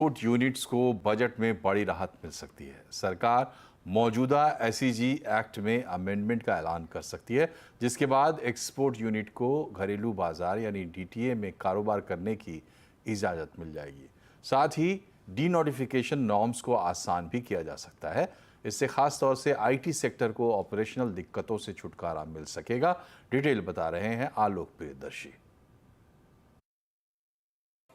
Export units को budget में बड़ी राहत मिल सकती है। सरकार मौजूदा एसईजी एक्ट में अमेंडमेंट का ऐलान कर सकती है, जिसके बाद एक्सपोर्ट यूनिट को घरेलू बाजार यानी डीटीए में कारोबार करने की इजाज़त मिल जाएगी। साथ ही डी नोटिफिकेशन नॉर्म्स को आसान भी किया जा सकता है। इससे खास तौर से आईटी सेक्टर को ऑपरेशनल दिक्कतों से छुटकारा मिल सकेगा। डिटेल बता रहे हैं आलोक प्रियदर्शी।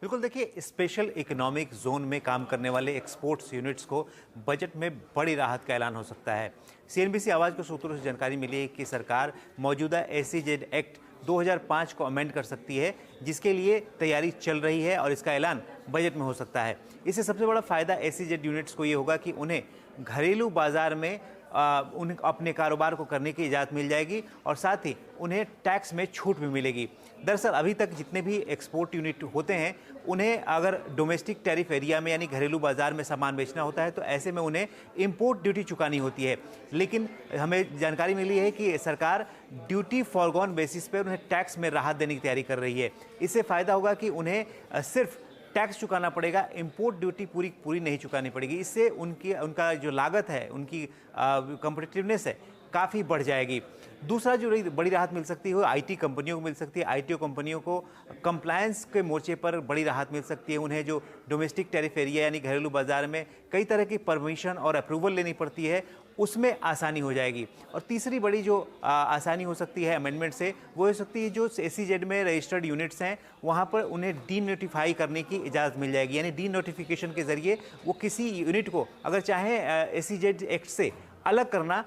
बिल्कुल, देखिए, स्पेशल इकोनॉमिक जोन में काम करने वाले एक्सपोर्ट्स यूनिट्स को बजट में बड़ी राहत का ऐलान हो सकता है। सीएनबीसी आवाज़ के सूत्रों से जानकारी मिली है कि सरकार मौजूदा एसईजेड एक्ट 2005 को अमेंड कर सकती है, जिसके लिए तैयारी चल रही है और इसका ऐलान बजट में हो सकता है। इससे सबसे बड़ा फायदा एसईजेड यूनिट्स को ये होगा कि उन्हें घरेलू बाजार में उन्हें अपने कारोबार को करने की इजाज़त मिल जाएगी और साथ ही उन्हें टैक्स में छूट भी मिलेगी। दरअसल अभी तक जितने भी एक्सपोर्ट यूनिट होते हैं, उन्हें अगर डोमेस्टिक टैरिफ एरिया में यानी घरेलू बाजार में सामान बेचना होता है तो ऐसे में उन्हें इंपोर्ट ड्यूटी चुकानी होती है। लेकिन हमें जानकारी मिली है कि सरकार ड्यूटी फॉरगॉन बेसिस पर उन्हें टैक्स में राहत देने की तैयारी कर रही है। इससे फ़ायदा होगा कि उन्हें सिर्फ टैक्स चुकाना पड़ेगा, इंपोर्ट ड्यूटी पूरी नहीं चुकानी पड़ेगी। इससे उनका जो लागत है, उनकी कॉम्पिटिटिवनेस है, काफ़ी बढ़ जाएगी। दूसरा जो बड़ी राहत मिल सकती है वो आईटी कंपनियों को मिल सकती है। आईटी कंपनियों को कंप्लायंस के मोर्चे पर बड़ी राहत मिल सकती है। उन्हें जो डोमेस्टिक टैरिफ एरिया यानी घरेलू बाजार में कई तरह की परमिशन और अप्रूवल लेनी पड़ती है, उसमें आसानी हो जाएगी। और तीसरी बड़ी जो आसानी हो सकती है अमेंडमेंट से, वो हो सकती है जो एसईजेड में रजिस्टर्ड यूनिट्स हैं, वहाँ पर उन्हें डी नोटिफाई करने की इजाज़त मिल जाएगी। यानी डी नोटिफिकेशन के ज़रिए वो किसी यूनिट को अगर चाहे एसईजेड एक्ट से अलग करना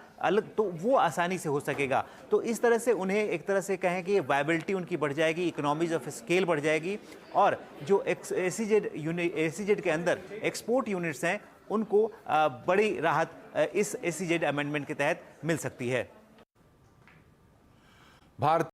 तो वो आसानी से हो सकेगा। तो इस तरह से उन्हें एक तरह से कहें कि वायबिलिटी उनकी बढ़ जाएगी, इकोनॉमीज ऑफ स्केल बढ़ जाएगी और जो एसईजेड के अंदर एक्सपोर्ट यूनिट्स हैं उनको बड़ी राहत इस एसईजेड अमेंडमेंट के तहत मिल सकती है। भारत